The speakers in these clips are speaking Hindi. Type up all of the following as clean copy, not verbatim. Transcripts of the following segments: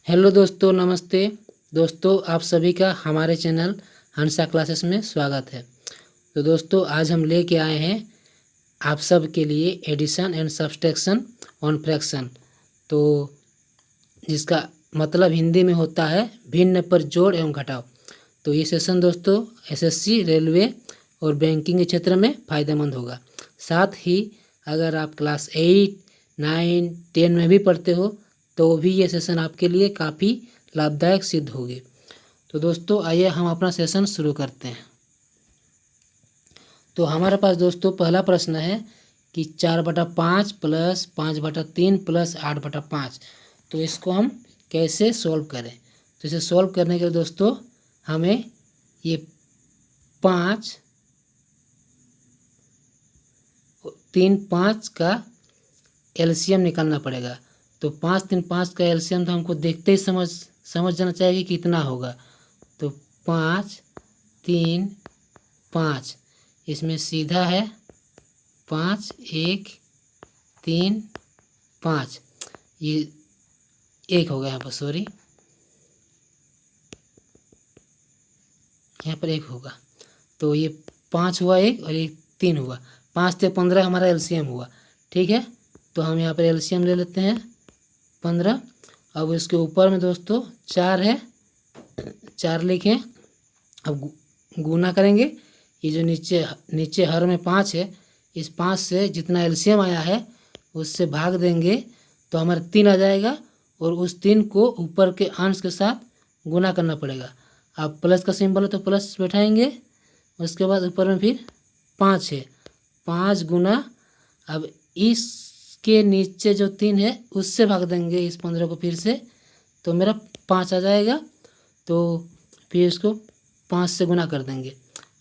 हेलो दोस्तों, नमस्ते दोस्तों। आप सभी का हमारे चैनल हंसा क्लासेस में स्वागत है। तो दोस्तों, आज हम लेके आए हैं आप सब के लिए addition and subtraction on fraction, तो जिसका मतलब हिंदी में होता है भिन्न पर जोड़ एवं घटाव। तो ये सेशन दोस्तों एसएससी, रेलवे और बैंकिंग के क्षेत्र में फ़ायदेमंद होगा। साथ ही अगर आप क्लास 8, 9, 10 में भी पढ़ते हो तो भी ये सेशन आपके लिए काफ़ी लाभदायक सिद्ध होगी। तो दोस्तों आइए हम अपना सेशन शुरू करते हैं। तो हमारे पास दोस्तों पहला प्रश्न है कि 4/5 प्लस 5/3 प्लस 8/5, तो इसको हम कैसे सॉल्व करें। तो इसे सॉल्व करने के लिए दोस्तों हमें ये 5, 3, 5 का एलसीएम निकालना पड़ेगा। तो 5, 3, 5 का एलसीएम तो हमको देखते ही समझ जाना चाहिए कि कितना होगा। तो 5, 3, 5 इसमें सीधा है 5, 1, 3, 5, ये 1 होगा यहाँ पर, सॉरी यहाँ पर 1 होगा। तो ये 5 हुआ 1 और ये 3 हुआ। 5 से 15 हमारा एलसीएम हुआ। ठीक है, तो हम यहाँ पर एलसीएम ले लेते हैं 15। अब इसके ऊपर में दोस्तों 4 है, 4 लिखें। अब गुना करेंगे। ये जो नीचे हर में 5 है, इस 5 से जितना एलसीएम आया है उससे भाग देंगे तो हमारा 3 आ जाएगा, और उस 3 को ऊपर के अंश के साथ गुना करना पड़ेगा। अब प्लस का सिंबल है तो प्लस बैठाएंगे। उसके बाद ऊपर में फिर 5 है, 5 गुना, अब इसके नीचे जो 3 है उससे भाग देंगे इस 15 को फिर से, तो मेरा 5 आ जाएगा। तो फिर इसको 5 से गुना कर देंगे।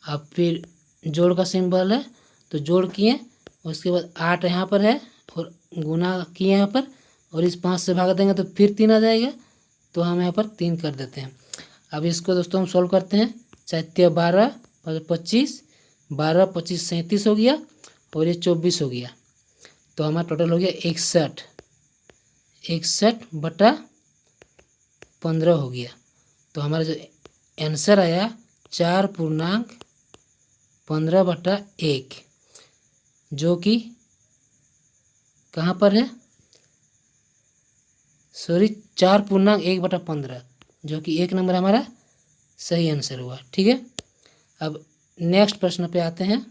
अब फिर जोड़ का सिंबल है तो जोड़ किए, उसके बाद 8 यहाँ पर है और गुना किए यहाँ पर, और इस 5 से भाग देंगे तो फिर 3 आ जाएगा। तो हम यहाँ पर 3 कर देते हैं। अब इसको दोस्तों हम सॉल्व करते हैं। 4 12 25, 12 25 37 हो गया, और ये 24 हो गया। तो हमारा टोटल हो गया 61, 61/15 हो गया। तो हमारा जो आंसर आया 4.15/1, जो कि कहाँ पर है, सॉरी 4.1/15, जो कि 1 नंबर हमारा सही आंसर हुआ। ठीक है, अब नेक्स्ट प्रश्न पे आते हैं।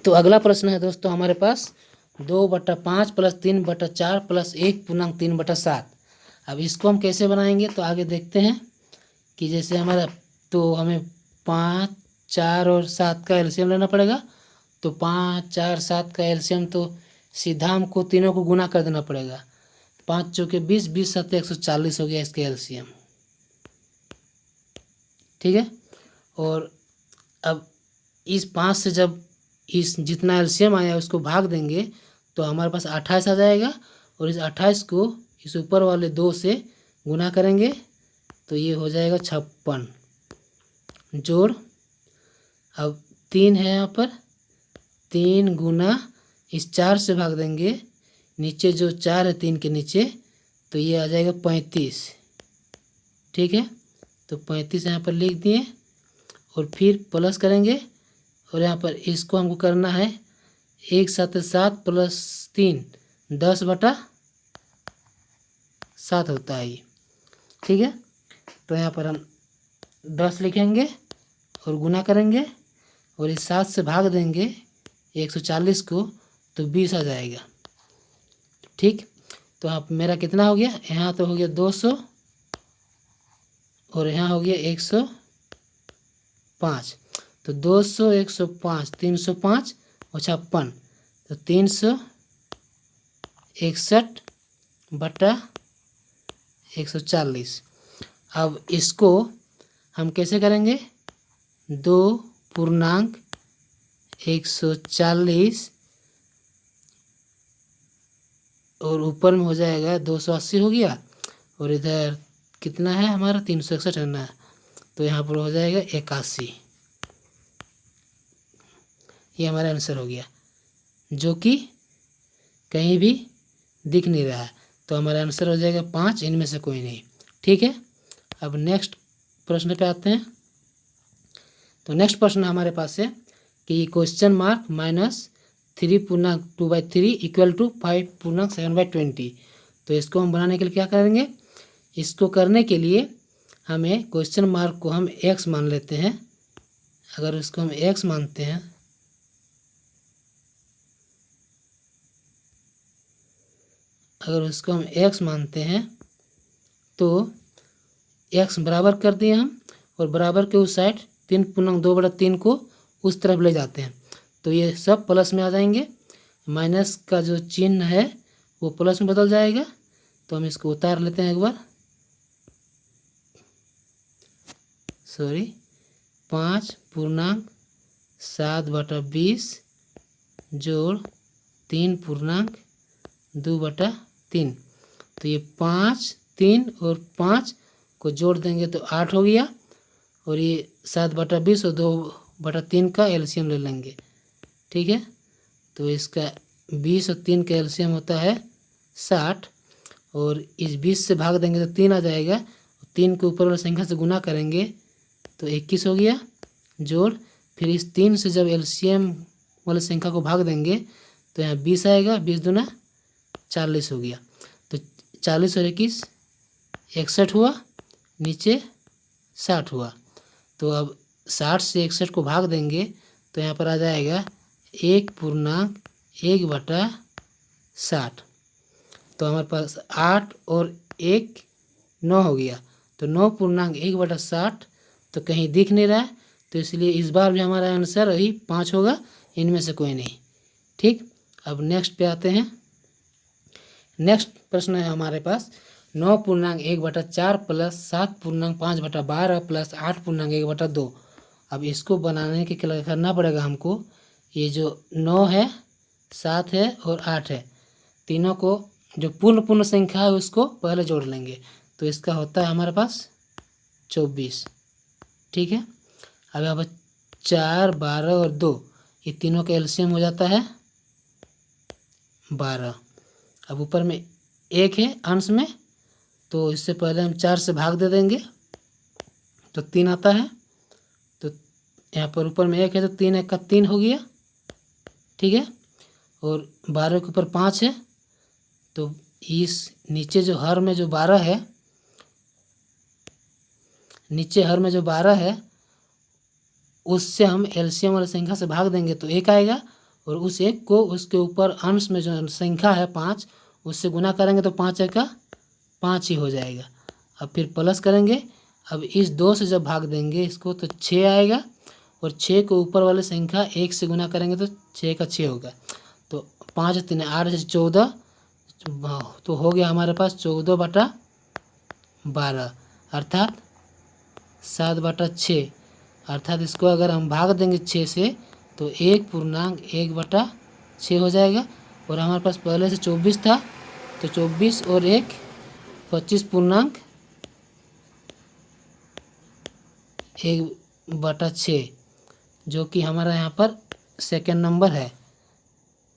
तो अगला प्रश्न है दोस्तों हमारे पास 2/5 प्लस 3/4 प्लस 1.3/7। अब इसको हम कैसे बनाएंगे तो आगे देखते हैं। कि जैसे हमारा, तो हमें 5, 4 और 7 का एलसीएम लेना पड़ेगा। तो 5, 4, 7 का एलसीएम तो सीधा हमको तीनों को गुना कर देना पड़ेगा। 5 चौके 20, 20 7 140 हो गया इसके एलसीएम। ठीक है, और अब इस 5 से जब इस जितना एलसीएम आया उसको भाग देंगे तो हमारे पास 28 आ जाएगा, और इस 28 को इस ऊपर वाले 2 से गुना करेंगे तो ये हो जाएगा 56 जोड़। अब 3 है यहाँ पर, 3 गुना इस 4 से भाग देंगे, नीचे जो 4 है 3 के नीचे, तो ये आ जाएगा 35। ठीक है, तो 35 यहाँ पर लिख दिए, और फिर प्लस करेंगे, और यहाँ पर इसको हमको करना है 1 7 7 प्लस 3 10/7 होता है ये। ठीक है, तो यहाँ पर हम 10 लिखेंगे और गुना करेंगे, और इस 7 से भाग देंगे 140 को, तो 20 आ जाएगा। ठीक, तो यहाँ मेरा कितना हो गया, यहाँ तो हो गया 200, और यहाँ हो गया 105। तो 200, 105, 305 और 56, तो 361/140। अब इसको हम कैसे करेंगे, 2.140 और ऊपर में हो जाएगा 280 हो गया, और इधर कितना है हमारा 361 रहना है, तो यहाँ पर हो जाएगा 81। ये हमारा आंसर हो गया, जो कि कहीं भी दिख नहीं रहा है। तो हमारा आंसर हो जाएगा 5, इनमें से कोई नहीं। ठीक है, अब नेक्स्ट प्रश्न पे आते हैं। तो नेक्स्ट प्रश्न हमारे पास है कि क्वेश्चन मार्क -3/2/3 इक्वल टू 5/7/20। तो इसको हम बनाने के लिए क्या करेंगे, इसको करने के लिए हमें क्वेश्चन मार्क को हम x मान लेते हैं। अगर उसको हम x मानते हैं, अगर उसको हम x मानते हैं तो x बराबर कर दिए हम, और बराबर के उस साइड 3/2/3 को उस तरफ ले जाते हैं तो ये सब प्लस में आ जाएंगे। माइनस का जो चिन्ह है वो प्लस में बदल जाएगा। तो हम इसको उतार लेते हैं एक बार, 5/7/20 जोड़ 3/2/3। तो ये 5, 3 और 5 को जोड़ देंगे तो 8 हो गया, और ये 7/20 और 2/3 का एलसीएम ले लेंगे। ठीक है, तो इसका 20 और 3 का एलसीएम होता है 60, और इस 20 से भाग देंगे तो 3 आ जाएगा। 3 को ऊपर वाली संख्या से गुना करेंगे तो 21 हो गया, जोड़ फिर इस 3 से जब एलसीएम वाली संख्या को भाग देंगे तो यहाँ 20 आएगा, 20 दूना 40 हो गया। तो 40 और 21 61 हुआ, नीचे 60 हुआ। तो अब 60 से 61 को भाग देंगे तो यहाँ पर आ जाएगा 1/1/60। तो हमारे पास 8 और 1 9 हो गया। तो 9/1/60 तो कहीं दिख नहीं रहा है, तो इसलिए इस बार भी हमारा आंसर वही 5 होगा, इनमें से कोई नहीं। ठीक, अब नेक्स्ट पे आते हैं। नेक्स्ट प्रश्न है हमारे पास 9/1/4 प्लस 7/5/12 प्लस 8/1/2। अब इसको बनाने के लिए करना पड़ेगा हमको, ये जो 9 है, 7 है और 8 है, तीनों को जो पूर्ण संख्या है उसको पहले जोड़ लेंगे। तो इसका होता है हमारे पास 24। ठीक है, अब यहाँ पर 4, 12 और 2 ये तीनों का एलसीएम हो जाता है 12। अब ऊपर में 1 है अंश में, तो इससे पहले हम 4 से भाग दे देंगे तो 3 आता है। तो यहाँ पर ऊपर में 1 है तो 3 1 का 3 हो गया। ठीक है, और 12 के ऊपर 5 है, तो इस नीचे जो हर में जो 12 है, नीचे हर में जो 12 है उससे हम एलसीएम वाली संख्या से भाग देंगे तो 1 आएगा, और उस 1 को उसके ऊपर अंश में जो संख्या है 5 उससे गुना करेंगे तो 5 1 का 5 ही हो जाएगा। अब फिर प्लस करेंगे, अब इस 2 से जब भाग देंगे इसको तो 6 आएगा, और 6 को ऊपर वाले संख्या 1 से गुना करेंगे तो 6 का 6 होगा। तो 5 3 8 से 14, तो हो गया हमारे पास 14/12 अर्थात 7/6। अर्थात इसको अगर हम भाग देंगे 6 से तो 1/1/6 हो जाएगा। और हमारे पास पहले से 24 था, तो 24 और 1 25/1/6 जो कि हमारा यहाँ पर सेकेंड नंबर है।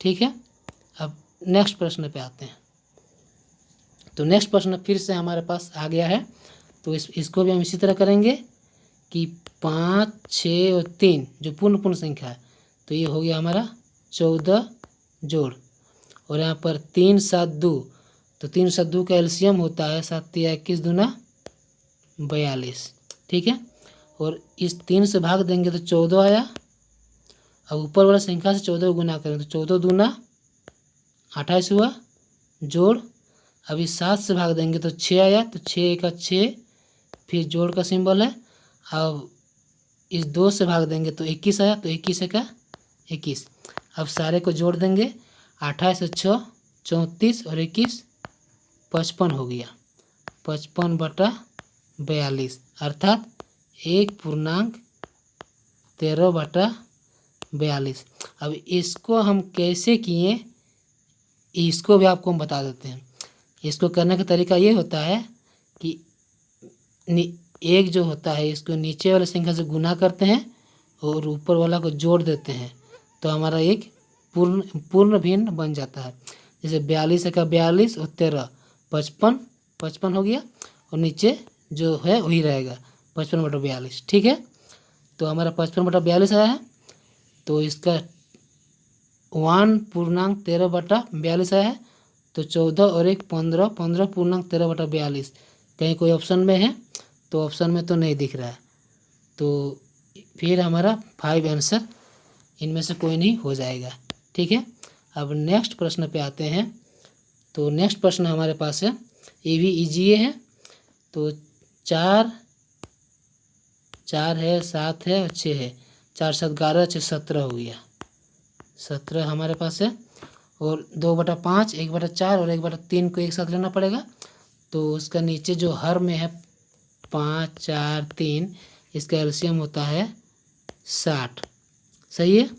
ठीक है, अब नेक्स्ट प्रश्न पे आते हैं। तो नेक्स्ट प्रश्न फिर से हमारे पास आ गया है, तो इसको भी हम इसी तरह करेंगे कि 5, 6 और 3 जो पूर्ण संख्या है, तो ये हो गया हमारा 14 जोड़, और यहाँ पर 3 7 2, तो 3 7 2 का एलसीएम होता है 7 3 21 दूना 42। ठीक है, और इस 3 से भाग देंगे तो 14 आया। अब ऊपर वाला संख्या से 14 गुना करें तो 14 दूना 28 हुआ, जोड़ अब इस 7 से भाग देंगे तो 6 आया, तो 6 का 6, फिर जोड़ का सिंबल है। अब इस 2 से भाग देंगे तो 21 आया, तो 21 का 21। अब सारे को जोड़ देंगे, 28 और 6 34 और 21 55 हो गया, 55/42 अर्थात 1/13/42। अब इसको हम कैसे किए इसको भी आपको हम बता देते हैं। इसको करने का तरीका ये होता है कि एक जो होता है इसको नीचे वाले संख्या से गुना करते हैं और ऊपर वाला को जोड़ देते हैं, तो हमारा एक पूर्ण भिन्न बन जाता है। जैसे 42 का 42 और 13, 55 हो गया, और नीचे जो है वही रहेगा 55/42। ठीक है, तो हमारा 55/42 आया है। तो इसका 1.13/42 आया है। तो 14 और 1 15, 15.13/42 कहीं कोई ऑप्शन में है? तो ऑप्शन में तो नहीं दिख रहा है, तो फिर हमारा 5 आंसर इनमें से कोई नहीं हो जाएगा। ठीक है, अब नेक्स्ट प्रश्न पे आते हैं। तो नेक्स्ट प्रश्न हमारे पास है, ये भी इजी है। तो 4 है, 7 है और 6 है। 4 7 11, 6 17 हो गया। 17 हमारे पास है, और 2/5, 1/4 और 1/3 को एक साथ लेना पड़ेगा। तो उसका नीचे जो हर में है 5 4 3, इसका एलसीएम होता है 60। सही है,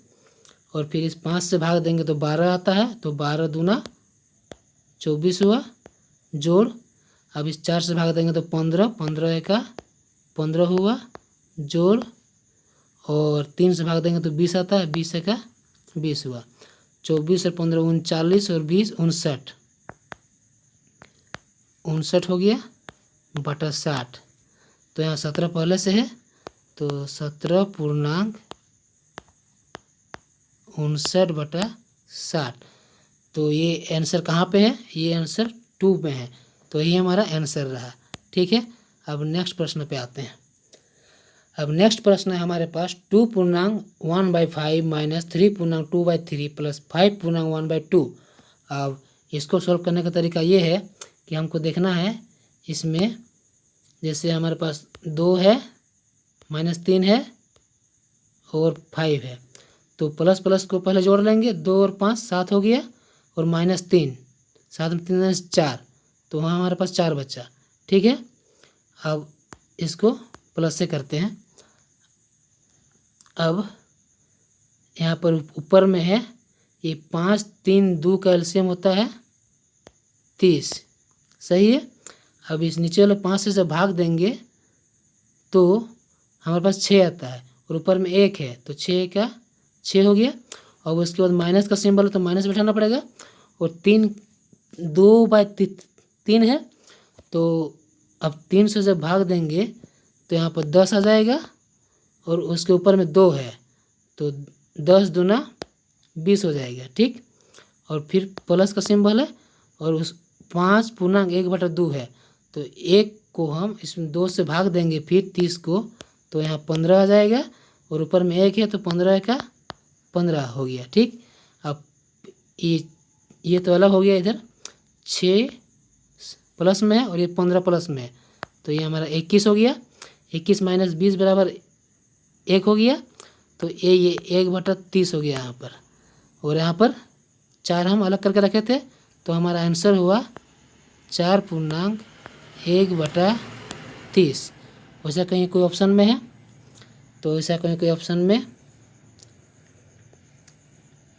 और फिर इस 5 से भाग देंगे तो 12 आता है। तो 12 दूना 24 हुआ, जोड़। अब इस 4 से भाग देंगे तो 15, 15 एका 15 हुआ, जोड़। और 3 से भाग देंगे तो 20 आता है, 20 एका 20 हुआ। 24 और 15 39, और 20 59, 59 हो गया बटा 60। तो यहाँ 17 पहले से है, तो 17.59/60। तो ये आंसर कहाँ पे है? ये आंसर 2 में है, तो यही हमारा आंसर रहा। ठीक है, अब नेक्स्ट प्रश्न पे आते हैं। अब नेक्स्ट प्रश्न है हमारे पास 2.1/5 माइनस 3.2/3 प्लस 5.1/2। अब इसको सॉल्व करने का तरीका ये है कि हमको देखना है इसमें, जैसे हमारे पास 2 है, -3 है और 5 है। तो प्लस प्लस को पहले जोड़ लेंगे, 2 और 5 7 हो गया, और -3, 7 में 3 4, तो वहाँ हमारे पास 4 बचा। ठीक है, अब इसको प्लस से करते हैं। अब यहाँ पर ऊपर में है ये 5 3 2 का एलसीएम होता है 30। सही है, अब इस नीचे वाले 5 से जब भाग देंगे तो हमारे पास 6 आता है, और ऊपर में 1 है, तो 6 का 6 हो गया। और उसके बाद माइनस का सिंबल है, तो माइनस बैठाना पड़ेगा। और 3 2/3 है, तो अब 3 से जब भाग देंगे तो यहाँ पर 10 आ जाएगा, और उसके ऊपर में 2 है, तो 10 दूना 20 हो जाएगा। ठीक, और फिर प्लस का सिंबल है, और उस 5.1/2 है, तो 1 को हम इसमें 2 से भाग देंगे फिर 30 को, तो यहाँ 15 आ जाएगा, और ऊपर में 1 है, तो 15 का 15 हो गया। ठीक, अब ये तो अलग हो गया, इधर 6 प्लस में है और ये 15 प्लस में है, तो ये हमारा 21 हो गया। 21 माइनस 20 बराबर 1 हो गया, तो ये 1/30 हो गया यहाँ पर। और यहाँ पर 4 हम अलग करके रखे थे, तो हमारा आंसर हुआ 4.1/30। वैसा कहीं कोई ऑप्शन में है? तो ऐसा कहीं कोई ऑप्शन में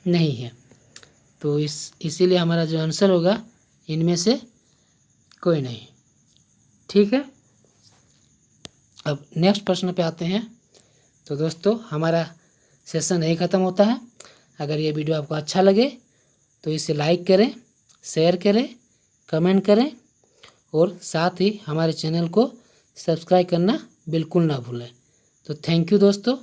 नहीं है, तो इसीलिए हमारा जो आंसर होगा इनमें से कोई नहीं। ठीक है, अब नेक्स्ट प्रश्न पे आते हैं। तो दोस्तों, हमारा सेशन यही ख़त्म होता है। अगर ये वीडियो आपको अच्छा लगे तो इसे लाइक करें, शेयर करें, कमेंट करें, और साथ ही हमारे चैनल को सब्सक्राइब करना बिल्कुल ना भूलें। तो थैंक यू दोस्तों।